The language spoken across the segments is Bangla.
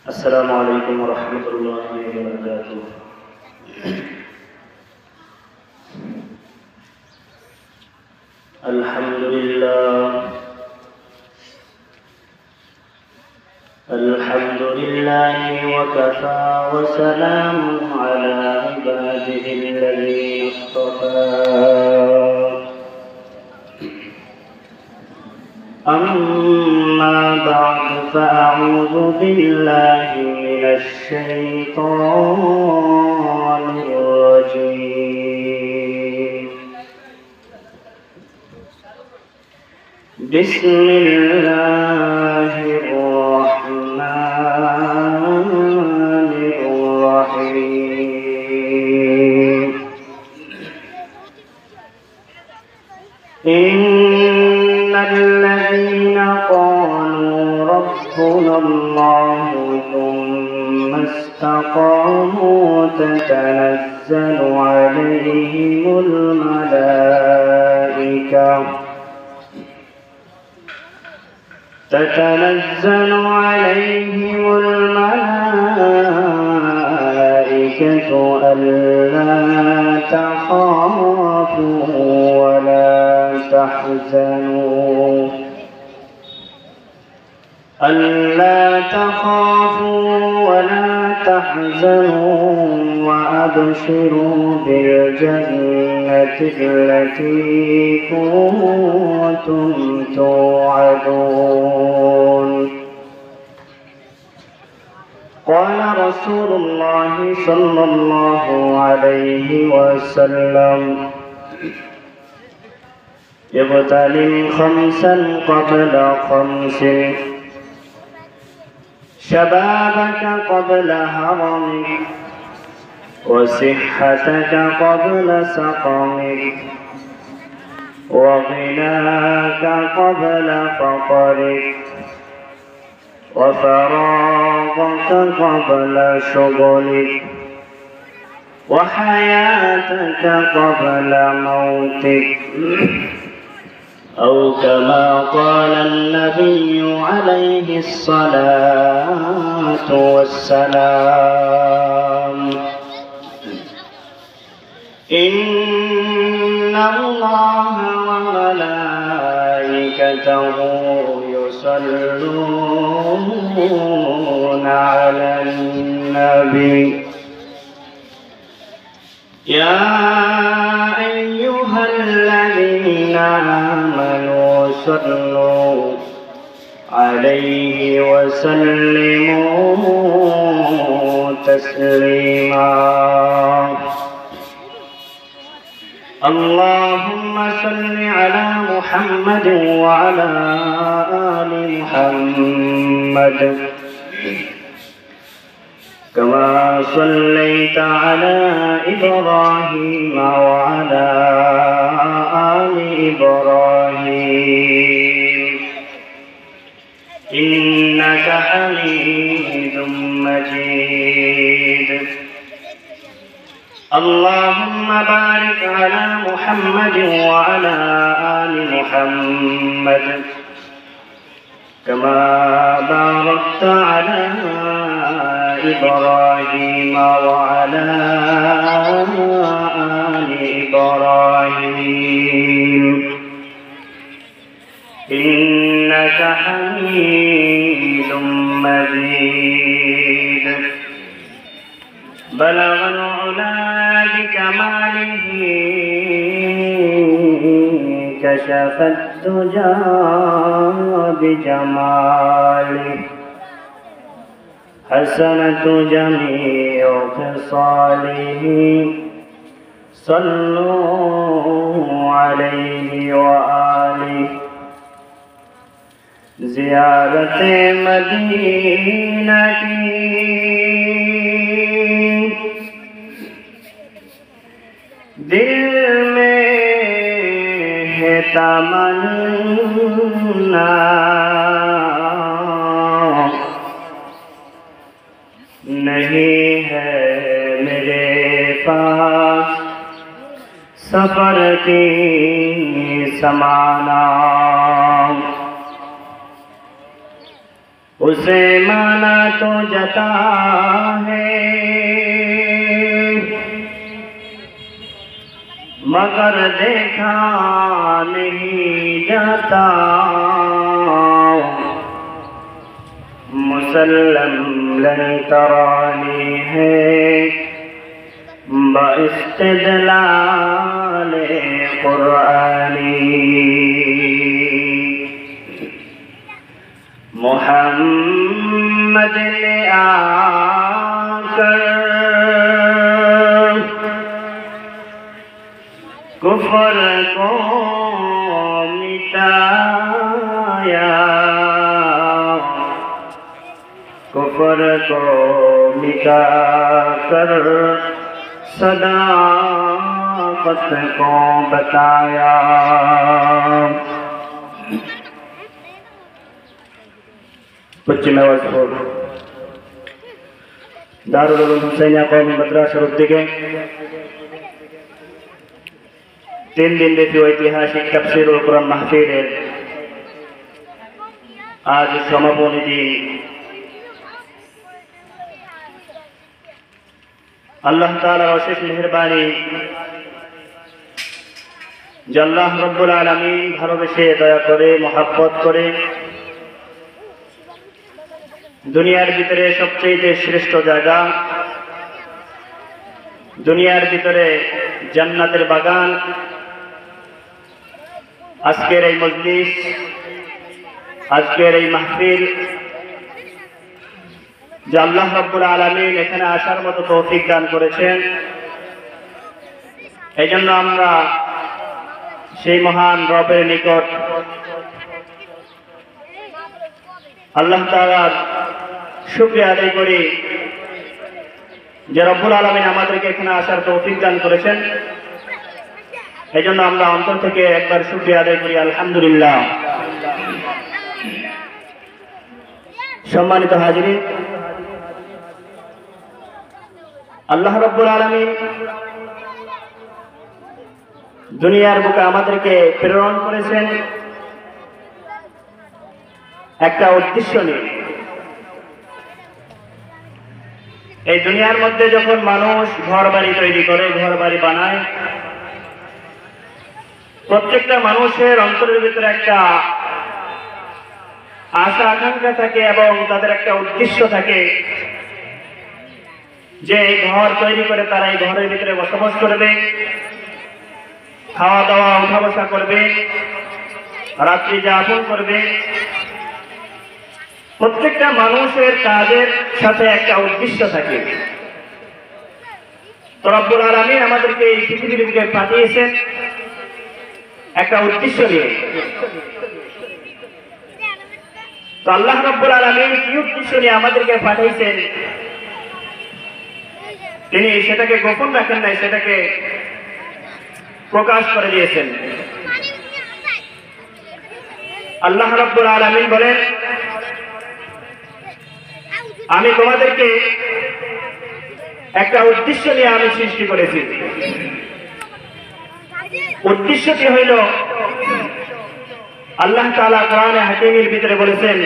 السلام عليكم ورحمة الله وبركاته. الحمد لله وكفى وسلام على عباده الذين اصطفى. أما بعد فأعوذ بالله من الشيطان الرجيم. بسم الله الرحمن الرحيم. إن الذين قالوا ربنا الله ثم استقاموا تتنزل عليهم الملائكة ألا تخافوا ولا تحزنوا وأبشروا بالجنة التي كنتم توعدون. قال رسول الله صلى الله عليه وسلم: اغتنم خمسا قبل خمس، شبابك قبل هرمك، وصحتك قبل سقمك، وغناك قبل فقرك، وفراغك قبل شغلك، وحياتك قبل موتك، أو كما قال النبي عليه الصلاة والسلام: إن الله وملائكته يصلون على النبي. يا أيها الذين آمنوا صلوا عليه وسلموا تسليما. اللهم صل على محمد وعلى آل محمد كما صليت على إبراهيم وعلى آل إبراهيم إنك حميد مجيد. اللهم بارك على محمد وعلى آل محمد كما باركت على إبراهيم وعلى آل إبراهيم إنك حميد مجيد. بلغ العلا بكماله، كشف الدجى بجماله، حسنة جميع خصاله. صلوا عليه وآله. زیارت مدینہ کی دل میں ہے تمنا، نہیں ہے میرے پاس سفر کی سمانا. उसे माना तो जाता है मगर देखा नहीं जाता। मुसल्लम लन तरानी है बाइस्तिदलाल कुरानी। मोहम्मद ने आकर कुफर को मिटाया, कुफर को मिटाकर सदाकत को बताया। पश्चिम आवाजपुर दारुल उलूम हुसैनिया कौमी मद्रासा उद्दिगे 3 दिन ব্যাপী ঐতিহাসিক তাফসীরুল কুরআন মাহফিলের আজ সমাপনী দিন। আল্লাহ তাআলার অশেষ মেহেরবানি যে আল্লাহ রাব্বুল আলামিন ভালোবেসে দয়া করে মহব্বত করে দুনিয়ার ভিতরে সবচেয়ে শ্রেষ্ঠ জায়গা, দুনিয়ার ভিতরে জান্নাতের বাগান, আজকের এই মজলিস, আজকের এই মাহফিল যে আল্লাহ রাব্বুল আলামিন এখানে আসার মতো তৌফিক দান করেছেন, এই জন্য আমরা সেই মহান রবের নিকট আল্লাহ তাআলার শুকরিয়া আদায় করি যে রব্বুল আলামিন আমাদেরকে এখানে আসার তৌফিক দান করেছেন। এই জন্য আমরা অন্তর থেকে একবার শুকরিয়া আদায় করি, আলহামদুলিল্লাহ। সম্মানিত হাজিরিন, আল্লাহ রাব্বুল আলামিন দুনিয়ার বুকে আমাদেরকে প্রেরণ করেছেন একটা উদ্দেশ্য নিয়ে। এই দুনিয়ার মধ্যে যখন মানুষ ঘর বাড়ি তৈরি করে, ঘর বাড়ি বানায়, প্রত্যেকটা মানুষের অন্তরের ভিতরে একটা আশা আকাঙ্ক্ষা থাকে এবং তাদের একটা উদ্দেশ্য থাকে যে এই ঘর তৈরি করে তারা এই ঘরের ভিতরে বসবাস করবে, খাওয়া দাওয়া উঠা বসা করবে, রাত্রি যাপন করবে। প্রত্যেকটা মানুষের কাজের সাথে একটা উদ্দেশ্য থাকে। তো রব্বুল আলামিন আমাদেরকে এই পৃথিবীর বুকে পাঠিয়েছেন একটা উদ্দেশ্য নিয়ে। তো আল্লাহ রাব্বুল আলামিন কি উদ্দেশ্য নিয়ে আমাদেরকে পাঠিয়েছেন তিনি সেটাকে গোপন রাখেন নাই, সেটাকে প্রকাশ করে দিয়েছেন। আল্লাহ রাব্বুল আলামিন বলেন, আমি তোমাদেরকে একটা উদ্দেশ্য নিয়ে আমি সৃষ্টি করেছি। উদ্দেশ্যটি হইল আল্লাহ তাআলা কোরআনে হাকিমের ভিতরে বলেছেন,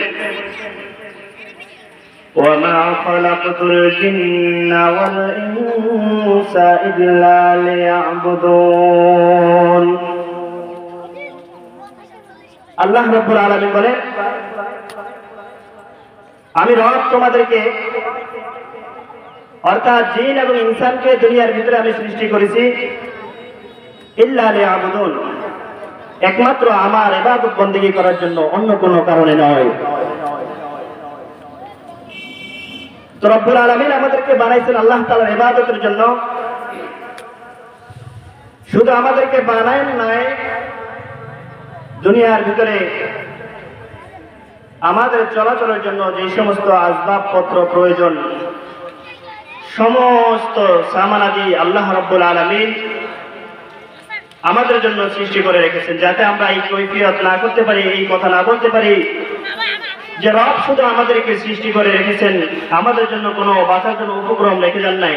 ওয়ামা খালাকতুল জিন্না ওয়াল ইনসা ইল্লা লিয়াবুদুন। আল্লাহ রাব্বুল আলামিন বলেন, আমি রব তোমাদেরকে অর্থাৎ জিন এবং ইনসানকে দুনিয়ার ভিতরে আমি সৃষ্টি করেছি ইল্লা লিয়াবুদুন, একমাত্র আমার ইবাদত বন্দেগী করার জন্য, অন্য কোনো কারণে নয়। তো রব্বুল আলামিন আমাদেরকে বানাইছেন আল্লাহ তাআলার ইবাদতের জন্য। শুধু আমাদেরকে বানায় নাই, দুনিয়ার ভিতরে আমাদের চলাচলের জন্য যে সমস্ত আসবাবপত্র প্রয়োজন, সমস্ত সামানাদি আল্লাহ রাব্বুল আলামিন আমাদের জন্য সৃষ্টি করে রেখেছেন, যাতে আমরা এই কৈফিয়ত না করতে পারি, এই কথা না বলতে পারি যে রব শুধু আমাদেরকে সৃষ্টি করে রেখেছেন, আমাদের জন্য কোনো বাঁচার জন্য উপক্রম রেখে যান নাই।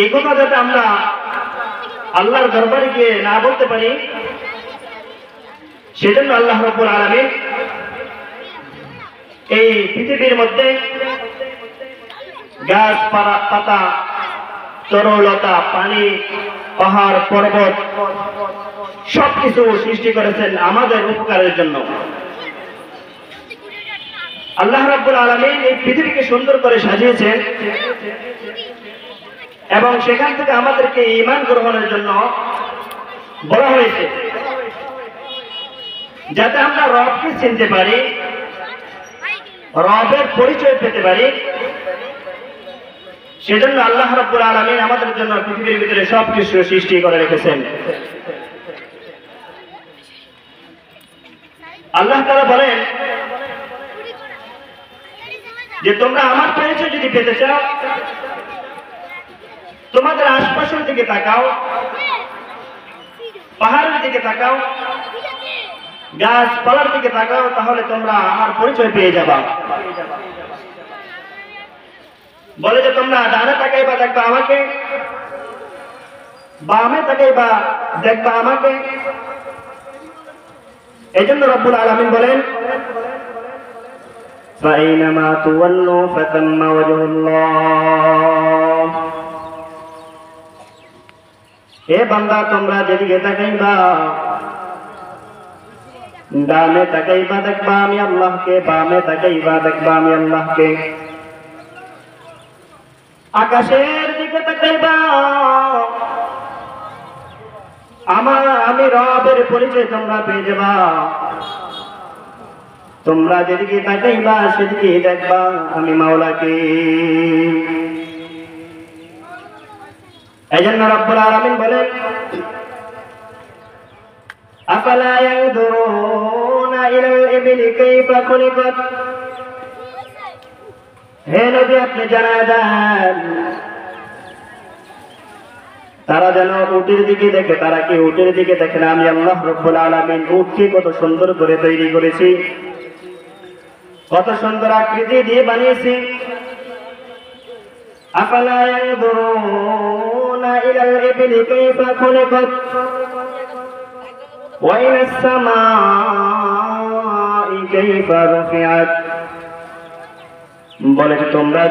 এই কথা যাতে আমরা আল্লাহর দরবারে গিয়ে না বলতে পারি, সেজন্য আল্লাহ রাব্বুল আলামিন এই পৃথিবীর মধ্যে গাছ পাতা, তরলতা, পানি, পাহাড়, পর্বত সবকিছু সৃষ্টি করেছেন আমাদের উপকারের জন্য। আল্লাহ রাব্বুল আলামিন এই পৃথিবীকে সুন্দর করে সাজিয়েছেন এবং সেখান থেকে আমাদেরকে ঈমান গ্রহণের জন্য বলা হয়েছে, যাতে আমরা রবকে চিনতে পারি, রবের পরিচয় পেতে পারি। সেজন্য আল্লাহ রাব্বুল আলামিন আমাদের জন্য পৃথিবীর ভিতরে সবকিছু সৃষ্টি করে রেখেছেন। আল্লাহ তাআলা বলেন যে তোমরা আমার পরিচয় যদি পেতে চাও, তোমাদের আশপাশের দিকে তাকাও, পাহাড়ের দিকে তাকাও, গাছপালার দিকে তাকাও, তাহলে তোমরা আমার পরিচয় পেয়ে যাবা। বলে যে তোমরা ডানে তাকাইবা দেখবা আমাকে, বামে তাকাইবা দেখবা আমাকে। এই জন্য রব্বুল আলামিন বলেন فَأَيْنَمَا تُوَلُّوا فَثَمَّ وَجْهُ اللَّهِ। হে বান্দা, তোমরা যেদিকে তাকাইবা, ডানে তাকাইবা দেখবা আমি আল্লাহকে, বামে তাকাইবা দেখবা আমি আল্লাহকে। আকাশের দিকে তাকাইবা, আমি রবের পরিচয় তোমরা পেয়ে যাবা। তোমরা যেদিকে তাকাইবা সেদিকে দেখবা আমি মাওলাকে। এই জন্য রব্বুল আলামিন বলেন আফালা ইয়ানজুরুনা ইলাল ইবলি কাইফা খুলিকাত। হে নবী, আপনি জানায় দেন তারা যেন উটের দিকে দেখে। তারা কি উটের দিকে দেখে না? আমি আল্লাহ রব্বুল আলামিন উটকে কত সুন্দর করে তৈরি করেছি, কত সুন্দর আকৃতি দিয়ে বানিয়েছি। আফালা ইয়ানজুরুনা ইলাল ইবলি কাইফা খুলিকাত ওয়া ইলাস সামাই কাইফা রুফিআত। বলে তোমরা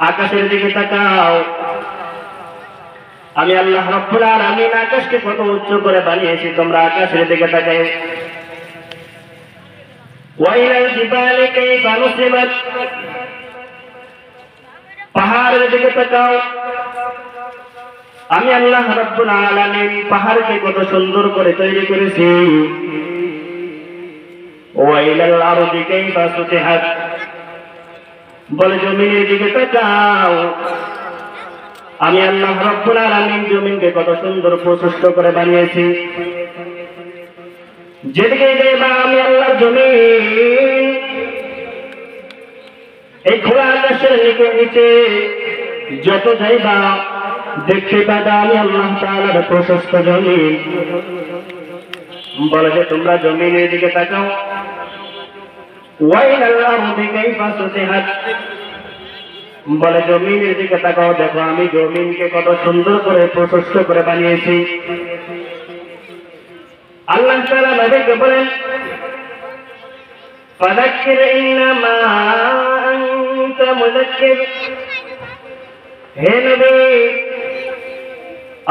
আকাশের দিকে তাকাও, আমি আল্লাহ রাব্বুল আলামিন আকাশকে কত উচ্চ করে বানিয়েছি, তোমরা আকাশের দিকে তাকাও। ওয়া ইলাল জিবালি কাইফা নুসিবাত। পাহাড়ের দিকে তাকাও, আমি আল্লাহ রাব্বুল আলামিন পাহাড়কে কত সুন্দর করে তৈরি করেছি। ওয়া ইলাল আরদি কাইফা সুতিহাত। বলে জমিনের দিকে তাকাও, আমি আল্লাহ রাব্বুল আলামিন জমিনকে কত সুন্দর প্রশস্ত করে বানিয়েছি। যেদিকে দেখবা আমি আল্লাহ জমিন, এই খোলা আকাশের নিচে যত যাইবা দেখতে পাবা আমি আল্লাহ তাআলার প্রশস্ত জমিন। বলে যে তোমরা জমিনের দিকে তাকাও। ওয়া ইলাল আরদি কাইফা সুতিহাত। বলে জমিনের দিকে তাকাও, দেখো আমি জমিনকে কত সুন্দর করে প্রশস্ত করে বানিয়েছি। আল্লাহ তাআলা নবীকে বলেন ফাযাক্কির ইন্নামা আনতা মুযাক্কির। হে নবী,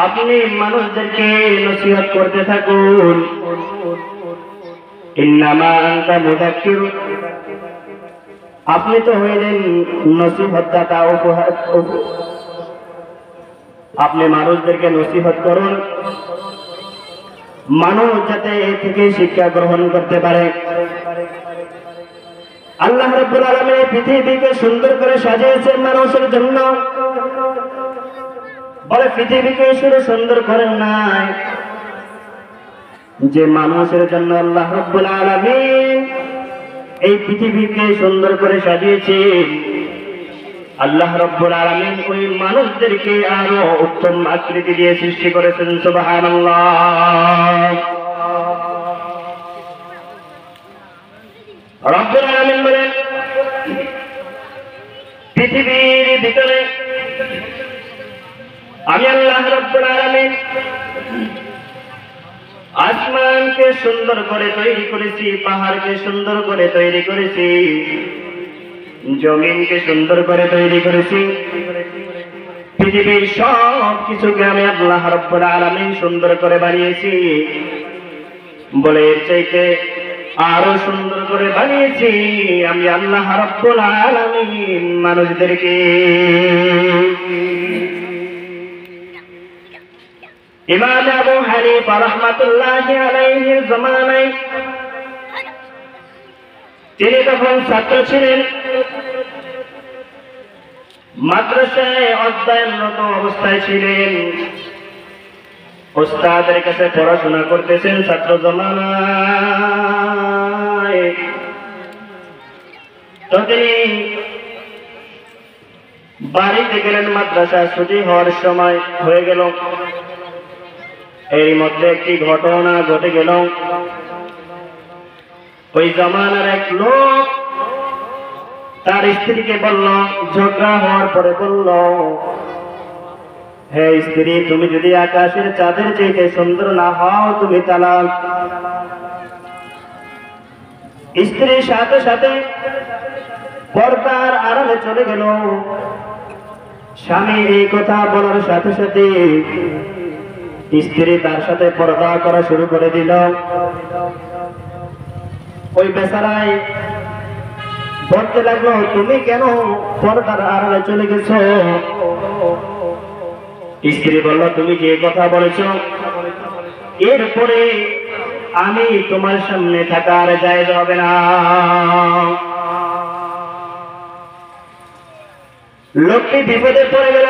আপনি মানুষদেরকে নসিহত করতে থাকুন। ইন্নামা আনতা মুযাক্কির, আপনি তো হইলেন নসিহতদাতা, আপনি মানুষদেরকে নসিহত করুন, মানুষ যাতে এ থেকে শিক্ষা গ্রহণ করতে পারে। আল্লাহ রাব্বুল আলামিন পৃথিবীকে সুন্দর করে সাজিয়েছেন মানুষের জন্য। বলে পৃথিবীকে শুধু সুন্দর করেন নাই, যে মানুষের জন্য আল্লাহ রাব্বুল আলামিন এই পৃথিবীকে সুন্দর করে সাজিয়েছেন। আল্লাহ রাব্বুল আলামিন ওই মানুষদেরকে আরো উত্তম আকৃতি দিয়ে সৃষ্টি করেছেন। সুবহানাল্লাহ। রাব্বুল আলামিন বলেন পৃথিবীর ভিতরে আমি আল্লাহ রাব্বুল আলামিন আসমান আসমানকে সুন্দর করে তৈরি করেছি, পাহাড়কে সুন্দর করে তৈরি করেছি, জমিনকে সুন্দর করে তৈরি করেছি, পৃথিবীর সব কিছুকে আমি আল্লাহ রাব্বুল আলামিন সুন্দর করে বানিয়েছি। বলে এর চাইতে আরো সুন্দর করে বানিয়েছি আমি আল্লাহ রাব্বুল আলামিন মানুষদেরকে। ইমাম আবু হানিফা রাহমাতুল্লাহি আলাইহির জামানায় তিনি তখন ছাত্র ছিলেন, মাদ্রাসায় অধ্যয়নরত অবস্থায় ছিলেন, উস্তাদের কাছে পড়াশোনা করতেছেন ছাত্র জমানায়। তো তিনি বাড়িতে গেলেন, মাদ্রাসা ছুটি হওয়ার সময় হয়ে গেল। এর মধ্যে একটি ঘটনা ঘটে গেল। ওই জমানার এক লোক তার স্ত্রীকে বলল, ঝগড়া হওয়ার পরে বলল, হে স্ত্রী, তুমি যদি আকাশের চাঁদের চাইতে সুন্দর না হও তুমি তালাক। স্ত্রীর সাথে সাথে পর্দার আড়ালে চলে গেল। স্বামী এই কথা বলার সাথে সাথে স্ত্রী তার সাথে পর্দা করা শুরু করে দিল। ওই বেচারায় বলতে লাগলো, তুমি কেন পর্দার আড়ালে চলে গেছো? স্ত্রী বলল, তুমি যে কথা বলেছো এরপরে আমি তোমার সামনে থাকার জায়েজ হবে না। লোকটি বিপদে পড়ে গেল,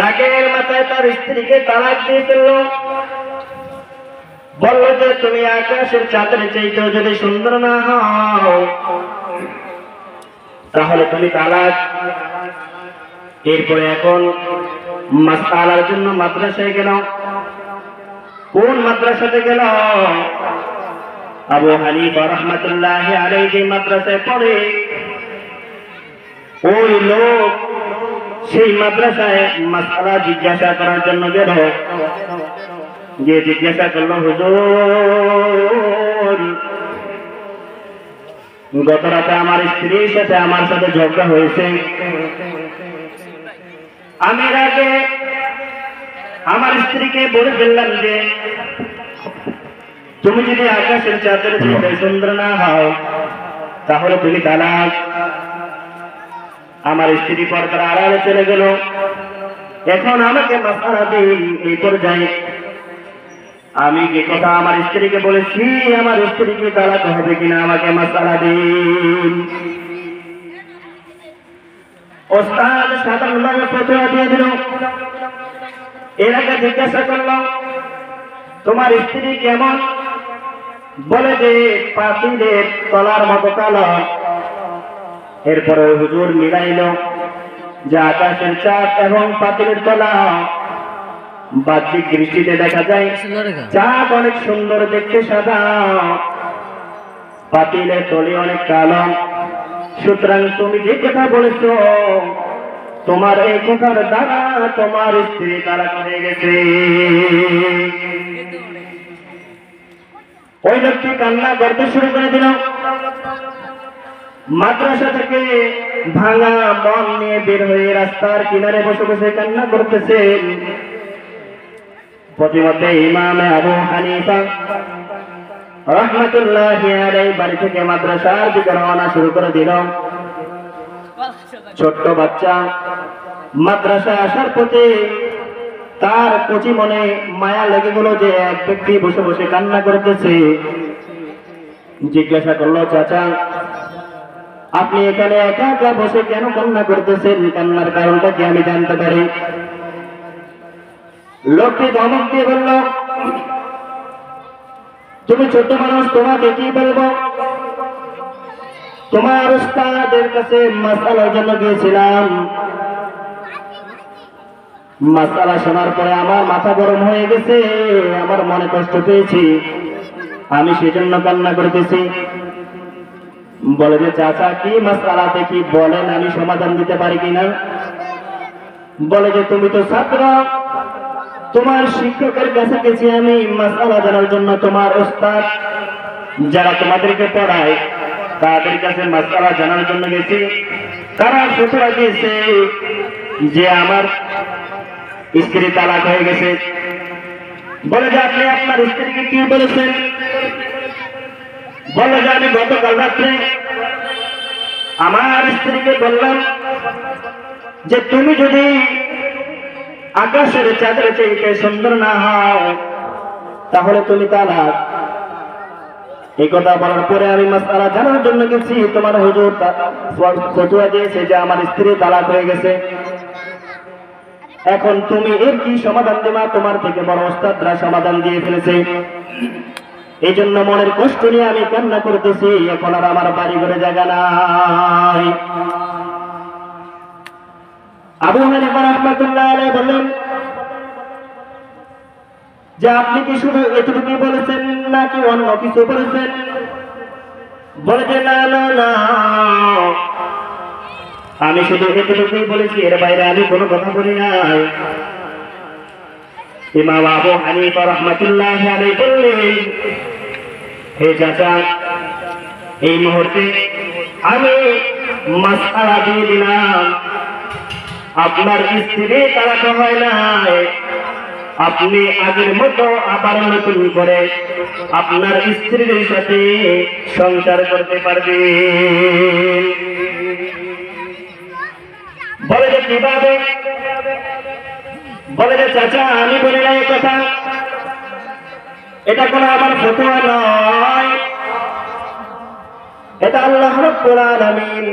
রাগের মাথায় তার স্ত্রীকে তালাক দিয়ে ফেলল। বলল যে তুমি আকাশের চাঁদের চাইতেও যদি সুন্দর না হও তাহলে তুমি তালাক। এরপরে এখন মাসআলার জন্য মাদ্রাসায় গেল। কোন মাদ্রাসাতে গেল? আবু হানিফা রাহমাতুল্লাহি আলাইহি যে মাদ্রাসায় পড়ে ওই লোক সেই মাদ্রাসায় মাসআলা জিজ্ঞাসা করার জন্য গেল। যে জিজ্ঞাসা করলো, হুজুর গত রাতে আমার স্ত্রীর সাথে আমার সাথে ঝগড়া হয়েছে। আমি আগে আমার স্ত্রীকে বলে ফেললাম যে তুমি যদি আকাশের চাঁদের চাইতে সুন্দর না হও তাহলে তুমি তালাক। আমার স্ত্রী পর্দার আড়ালে চলে গেল। এখন আমাকে মাসআলা দিন, এই পর্যায়ে আমি যে কথা আমার স্ত্রীকে বলেছি আমার স্ত্রীকে তালাক হবে কিনা আমাকে মাসআলা দিন। ওস্তাদ সাধারণভাবে ফতোয়া দিয়ে দিল। এর আগে জিজ্ঞাসা করলাম, তোমার স্ত্রী কেমন? বলে যে পাতিলের তলার মতো কালো। এরপরে হুজুর মিলাইল যে আকাশের চাঁদ এবং পাতিলের তলা বাহ্যিক দৃষ্টিতে দেখা যায় চাঁদ অনেক সুন্দর দেখতে সাদা, পাতিলের তলি অনেক কালো। সুতরাং তুমি যে কথা বলেছো তোমার এই কথার দ্বারা তোমার স্ত্রী তালাক হয়ে গেছে। ওই লোকটি কান্না করতে শুরু করে দিল। মাদ্রাসা থেকে ভাঙা মন নিয়ে বের হয়ে রাস্তার কিনারে বসে বসে কান্না করতেছেন। প্রতিমধ্যে ইমাম আবু হানিফা রাহমাতুল্লাহি আলাইহি বাড়ি থেকে মাদ্রাসার দিকে রওনা শুরু করে দিল। ছোট্ট বাচ্চা মাদ্রাসায় আসার পথে তার কচি মনে মায়া লেগে গেল যে এক ব্যক্তি বসে বসে কান্না করতেছে। জিজ্ঞাসা করলো, চাচা আপনি এখানে একা একা বসে কেন কান্না করতেছেন? কান্নার কারণটা কি আমি জানতে পারি? লোকটি ধমক দিয়ে বলল, তুমি ছোট মানুষ, তোমাকে কি বলবো? তোমার উস্তাদের কাছে মাসআলার জন্য গিয়েছিলাম। মাসআলা শোনার পরে আমার মাথা গরম হয়ে গেছে, আমার মনে কষ্ট পেয়েছি, আমি সেজন্য কান্না করতেছি। বলে যে চাচা কি মাসআলাতে কি বলেন, আমি সমাধান দিতে পারি কিনা? বলে যে তুমি তো ছাত্র, তোমার শিক্ষকের কাছে গেছি আমি মাসআলা জানার জন্য, তোমার ওস্তাদ যারা তোমাদেরকে পড়ায় তাদের কাছে মাসআলা জানার জন্য গেছি। তারা ফতোয়া দিয়েছে যে আমার স্ত্রী তালাক হয়ে গেছে। বলে যে আপনি আপনার স্ত্রীকে কি বলেছেন? বলে যে আমি গতকাল রাত্রে আমার স্ত্রীকে বললাম যে তুমি যদি আকাশের চাঁদের চাইতে সুন্দর না হও তাহলে তুমি তালাক। এই কথা বলার পরে আমি মাসআলা জানার জন্য গেছি, তোমার হুজুর ফতোয়া দিয়েছে যে আমার স্ত্রী তালাক হয়ে গেছে। এখন তুমি এর কি সমাধান দেবা? তোমার থেকে বড় ওস্তাদরা সমাধান দিয়ে ফেলেছে। এই জন্য মনের কষ্ট নিয়ে আমি কান্না করতেছি, এখন আর আমার বাড়ি ঘরে জায়গা নাই। আবু হানিফা রাহমাতুল্লাহ আলাইহি বললেন যে আপনি কি শুধু এতটুকু বলেছেন নাকি অন্য কিছু বলেছেন? বলে যে না না না, আমি শুধু এতটুকুই বলেছি, এর বাইরে আমি কোনো কথা বলি নাই। ইমাম আবু হানিফা রাহমাতুল্লাহ আলাইহি বললেন, হে চাচা, এই মুহূর্তে আমি মাসআলা দিয়ে দিলাম, আপনার স্ত্রী তালাক হয় নাই, আপনি আগের মতো আবার নতুন করে আপনার স্ত্রীর সাথে সংসার করতে পারবেন। বলে যে কিভাবে? বলে যে চাচা আমি বলি না এই কথা, এটা কোনো আমার ফতোয়া নয়, এটা আল্লাহ রাব্বুল আলামিন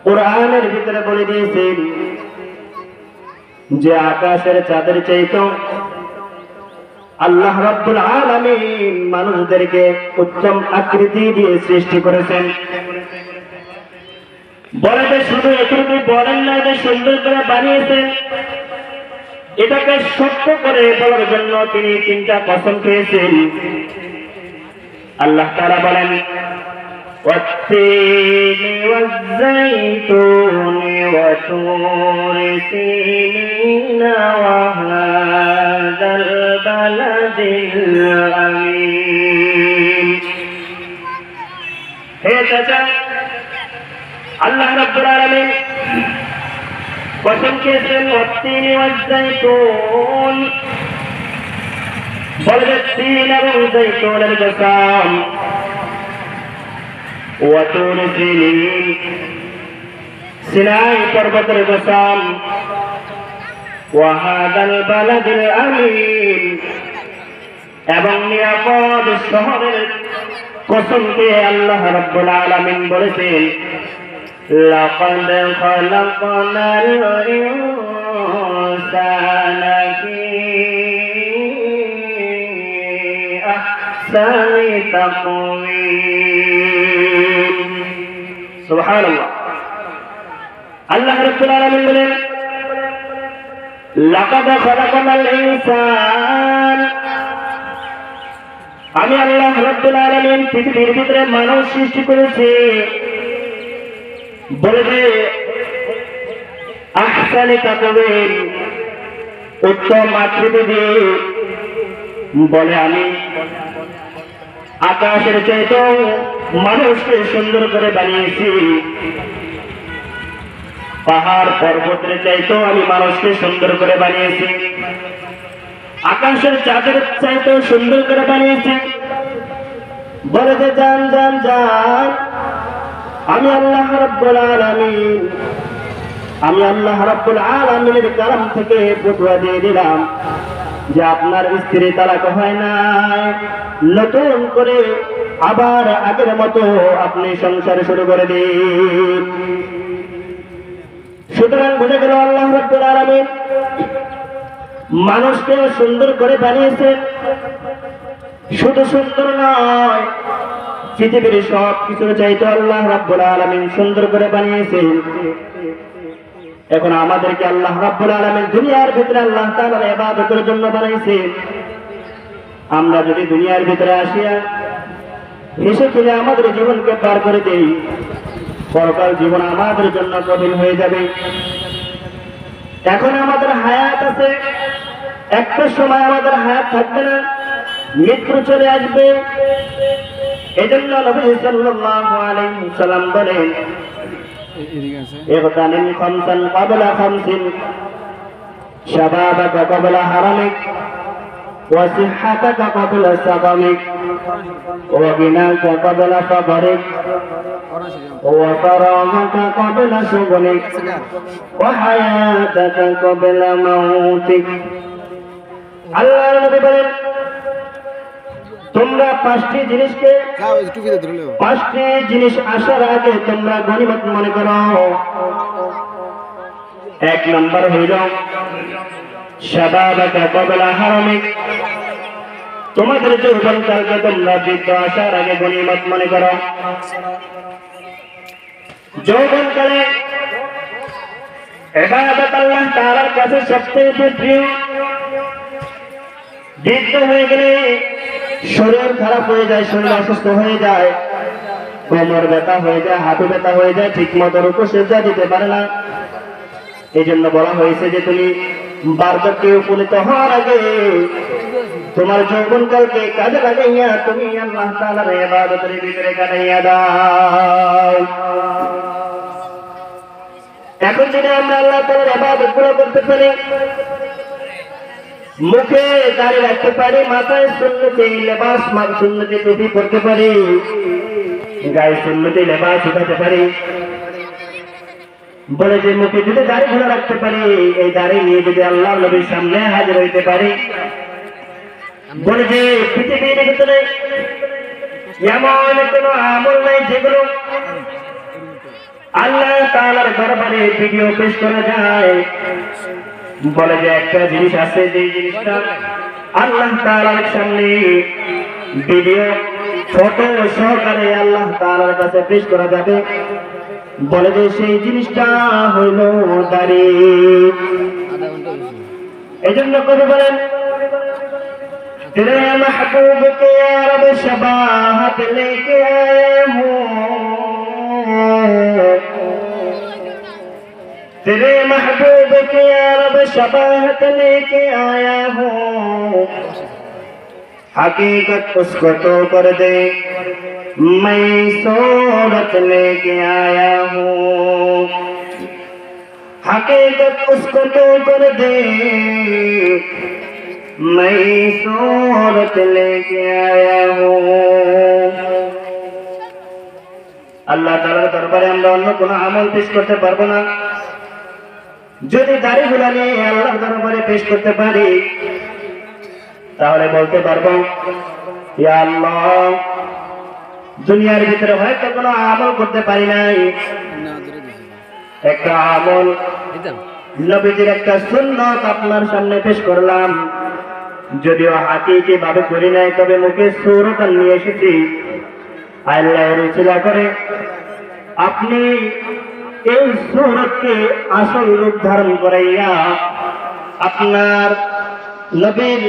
কোরআনের ভিতরে বলে দিয়েছেন যে আকাশের চাঁদের চাইতে আল্লাহ রাব্বুল আলামিন মানুষদেরকে উত্তম আকৃতি দিয়ে সৃষ্টি করেছেন। বলে যে শুধু এটুকু বলেন না যে সুন্দর করে বানিয়েছেন, এটাকে সত্য করে বলার জন্য তিনি 3টা কসম খেয়েছেন। আল্লাহ তাআলা বলেন والتين والزيتون وطور سينين وهذا البلد الأمين। হে চাচা, আল্লাহ রাব্বুল আলামিন কসম খেয়েছেন والتين والزيتون, বলে তিন এবং জৈতুনের কসম, ওয়াতুর সিনিন, সিনাই পর্বতের কসম, ওয়াহাদাল বালাদিল আমিন, এবং নিরাপদ শহরের কসমকে আল্লাহ রাব্বুল আলামিন বলেছেন লাকাদ খালাকনাল ইনসানা ফি আহসানি তাকওয়িম। সুবহানাল্লাহ। আল্লাহ রাব্বুল আলামিন বলেন লাকাদ খালাকনাল ইনসান, আমি আল্লাহ রাব্বুল আলামিন পৃথিবীর ভিতরে মানুষ সৃষ্টি করেছি, বলে যে আহসানি তাকওয়িম, উত্তম আকৃতি দিয়ে। বলে আমি আকাশের চাইতেও মানুষকে সুন্দর করে বানিয়েছি, পাহাড় পর্বতের চাইতেও আমি মানুষকে সুন্দর করে বানিয়েছি, আকাশের চাঁদের চাইতেও সুন্দর করে বানিয়েছি। বলে যে যান যান যান, আমি আল্লাহ রাব্বুল আলামিন, আমি আল্লাহ রাব্বুল আলামিনের কালাম থেকে ফতোয়া দিয়ে দিলাম যে আপনার স্ত্রী তালাক হয় নাই, নতুন করে আবার আগের মতো আপনি সংসার শুরু করে দিন। সুতরাং বুঝে গেল আল্লাহ রাব্বুল আলামিন মানুষকে সুন্দর করে বানিয়েছেন। শুধু সুন্দর নয়, পৃথিবীর সব কিছুর চাইতে আল্লাহ রাব্বুল আলামিন সুন্দর করে বানিয়েছেন। এখন আমাদেরকে আল্লাহ রাব্বুল আলামিন দুনিয়ার ভিতরে আল্লাহ তাআলার ইবাদতের জন্য বানাইছেন। আমরা যদি দুনিয়ার ভিতরে আসিয়া হেসে খেলে আমাদের জীবনকে পার করে দেই, পরকাল জীবন আমাদের জন্য কঠিন হয়ে যাবে। এখন আমাদের হায়াত আছে, একটা সময় আমাদের হায়াত থাকবে না, মৃত্যু চলে আসবে। এজন্য নবী সাল্লাল্লাহু আলাইহি ওয়াসাল্লাম বলেন, ইগতানিম খামসান ক্বাবলা খামসিন, শাবাবাকা ক্বাবলা হারামিক, ওয়া সিহহাতাকা ক্বাবলা সাকামিক, ওয়া গিনাকা ক্বাবলা ফাকরিক, ওয়া ফারাগাকা ক্বাবলা শুগলিক, ওয়া হায়াতাকা ক্বাবলা মাউতিক। আল্লাহর নবী বলেন, তোমরা পাঁচটি জিনিস আসার আগে তোমরা গনিমত মনে করো। এক নম্বর হইল শাবাবাকা ক্বাবলা হারামিক, তোমাদের যৌবনকালকে তোমরা বৃদ্ধ আসার আগে গনিমত মনে করো। যৌবনকালে ইবাদত আল্লাহ তাআলার কাছে সবচেয়ে প্রিয়। বৃদ্ধ হয়ে গেলে শরীর খারাপ হয়ে যায়, শরীর অসুস্থ হয়ে যায়, কোমর ব্যথা হয়ে যায়, হাঁটু ব্যথা হয়ে যায়, ঠিক মতো রুকু সিজদা দিতে পারে না। এই জন্য বলা হয়েছে যে তুমি বার্ধক্যে উপনীত হওয়ার আগে তোমার যৌবনকালকে কাজে লাগাইয়া তুমি আল্লাহ তাআলার ইবাদতের ভিতরে কাটাইয়া দাও। এখন যদি আমরা আল্লাহ তাআলার ইবাদত গুলো করতে পারি, মুখে দাড়ি রাখতে পারি, মাথায় সুন্নতি লেবাস সুন্নতি টুপি পরতে পারি, গায়ে সুন্নতি লেবাস উঠাতে পারি, বলে যে মুখে যদি দাড়ি ঘোলা রাখতে পারি, এই দাড়ি নিয়ে যদি আল্লাহ নবীর সামনে হাজির হইতে পারি, বলে যে পৃথিবীর ভিতরে এমন কোনো আমল নাই যেগুলো আল্লাহ তাআলার দরবারে ভিডিও পেশ করা যায়, বলে যে একটা জিনিস আছে যে জিনিসটা আল্লাহ তাআলার সামনে ভিডিও ফটো সহকারে আল্লাহ তাআলার কাছে পেশ করা যাবে, বলে যে সেই জিনিসটা হইল দাড়ি। এই জন্য কবি বলেন, তেরে মাহবুব কে রব শবাহত লেকে আয়ে হুঁ, तेरे महबूब की रब शबाहत लेके आया हूँ, हकीकत उसको तो कर दे मैं सूरत लेके आया हूँ, हकीकत उसको तो कर दे मैं सूरत लेके आया हूँ। আল্লাহ তাআলার দরবারে আমরা অন্য কোনো আমল পেশ করতে পারবো না। যদি দাড়ি গোলা নিয়ে আল্লাহর দরবারে পেশ করতে পারি, তাহলে বলতে পারবো, ইয়া আল্লাহ, দুনিয়ার ভিতরে হয়তো কোনো আমল করতে পারি নাই, একটা আমল নবীজির একটা সুন্নাত আপনার সামনে পেশ করলাম, যদিও হাকিকি ভাবে করি নাই, তবে মুখে সূরত নিয়ে এসেছি। আল্লাহর উসিলা করে আপনি এই সূরতকে আসল রূপ ধারণ করাইয়া আপনার নবীর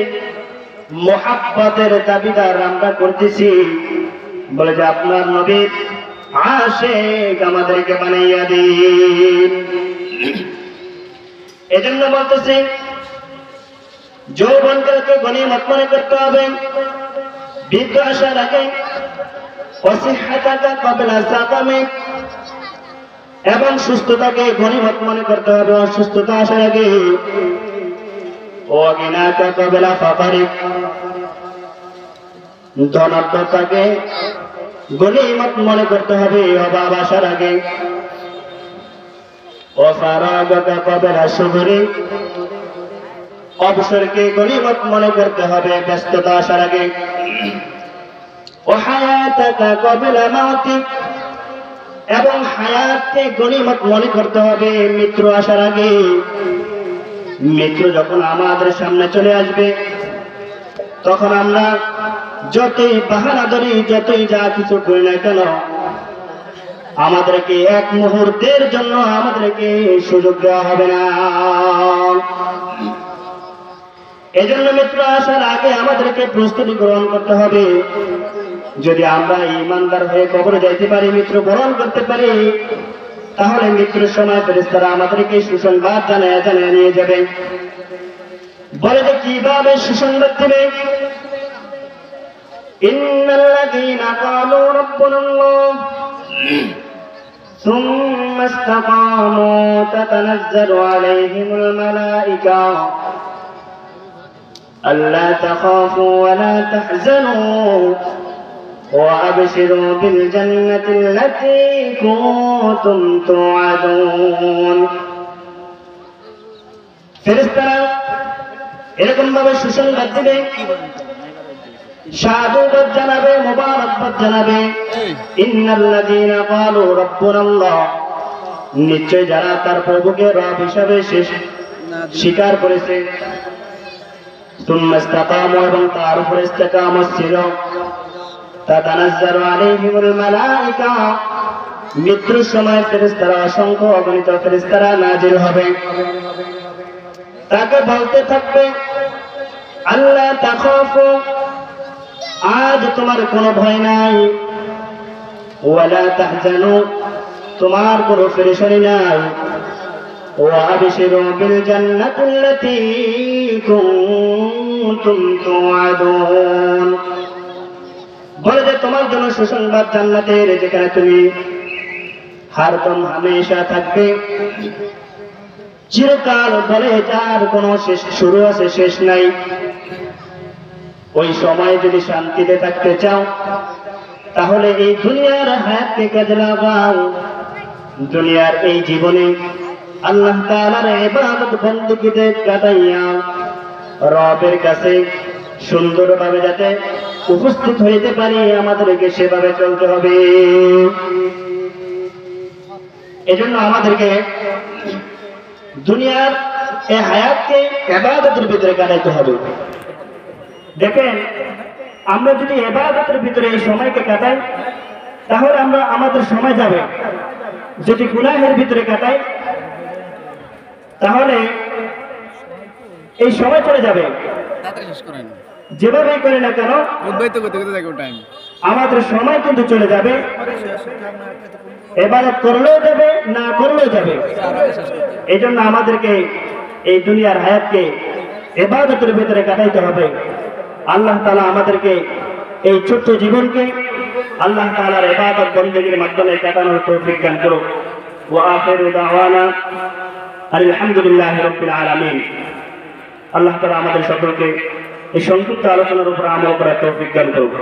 মুহাব্বতের দাবিদার আমরা করতেছি, বলে যে আপনার নবীর আশিক আমাদেরকে বানাইয়া দিন। এজন্য বলতেছি, যৌবনকালকে গনিমত মনে করতে হবে, বৃদ্ধ আসার আগে ওয়াসিহহাতাকা ক্বাবলা সাকামিক, এবং সুস্থতাকে গনিমত মনে করতে হবে অসুস্থতা আসার আগে। ওয়া গিনাকা ক্বাবলা ফাকরিক, ধনাত্মতাকে গনিমত মনে করতে হবে অভাব আসার আগে। ওয়া ফারাগাকা ক্বাবলা শুগলিক, অবসরকে গনিমত মনে করতে হবে ব্যস্ততা আসার আগে। ও হায়াতাকা ক্বাবলা মাউতিক, এবং হায়াতকে গনিমত মনে করতে হবে মৃত্যু আসার আগে। মৃত্যু যখন আমাদের সামনে চলে আসবে, তখন আমরা যতই বাহানা ধরি, যতই যা কিছু করি না কেন, আমাদেরকে এক মুহূর্তের জন্য আমাদেরকে সুযোগ দেওয়া হবে না। এজন্য মৃত্যু আসার আগে আমাদেরকে প্রস্তুতি গ্রহণ করতে হবে। যদি আমরা ঈমানদার হয়ে কবরে যাইতে পারি, মৃত্যু বরণ করতে পারি, তাহলে মৃত্যুর সময় ফেরেশতারা আমাদেরকে সুসংবাদ জানায় নিয়ে যাবে। বলে যে কিভাবে সুসংবাদ দিবে ইন্নাল্লাযীনা ক্বালু রাব্বুনাল্লাহ ثم استقاموا تتنزل عليهم الملائكة ألا تخافوا ولا تحزنوا وأبشروا بالجنة التي كنتم توعدون ফেরেশতারা এরকম ভাবে সুসংবাদ দিবে সাধুবাদ জানাবে মুবারকবাদ জানাবে ইন্নাল্লাযীনা ক্বালু রাব্বুনাল্লাহ নিশ্চয় যারা তার প্রভুকে রব হিসাবে স্বীকার করেছে সুম্মা ইসতাকামু এবং তার উপরে ইস্তিকামত ছিল তাতানাজ্জালু আলাইহিমুল মালায়েকা মৃত্যুর সময় ফেরেশতারা অসংখ্য অগণিত ফেরেশতারা নাজিল হবে তাকে বলতে থাকবে আল্লাহ তাখাফু আজ তোমার কোনো ভয় নাই ওয়ালা তাহজানু তোমার কোনো পেরেশানি নাই ওয়াবশিরু বিল জান্নাতিল্লাতী কুনতুম তুআদুন বলে যে তোমার জন্য সুসংবাদ জান্নাতের যেখানে তুমি হরদম হামেশা থাকবে চিরকাল বলে যার কোনো শেষ শুরু আছে শেষ নাই ওই সময় যদি শান্তিতে থাকতে চাও তাহলে এই দুনিয়ার হায়াতকে কাজে লাগাও দুনিয়ার এই জীবনে আল্লাহ তাআলার ইবাদত বندگিতে কাটাইয়া রবের কাছে সুন্দরভাবে যাতে উপস্থিত হইতে পারি আমাদেরকে সেভাবে চলতে হবে এজন্য আমাদেরকে দুনিয়ার এই হায়াতকে ইবাদতের ভিতরে কাটাইতে হবে দেখেন আমরা যদি ইবাদতের ভিতরে এই সময়কে কাটাই তাহলে আমরা আমাদের সময় যাবে যদি গুনাহের ভিতরে কাটাই তাহলে এই সময় চলে যাবে যেভাবে করি না কেন আমাদের সময় কিন্তু চলে যাবে ইবাদত করলেও যাবে না করলেও যাবে এই জন্য আমাদেরকে এই দুনিয়ার হায়াতকে ইবাদতের ভিতরে কাটাইতে হবে আল্লাহ তাআলা আমাদেরকে এই ছোট্ট জীবনকে আল্লাহ তাআলার ইবাদত বندگির মাধ্যমে কাটানোর তৌফিক দান করুন ওয়া আখিরু দাওয়ানা আলহামদুলিল্লাহি রাব্বিল আলামিন আল্লাহ তাআলা আমাদের সকলকে এই সংক্ষিপ্ত আলোচনার উপর আমল করার তৌফিক দান করুন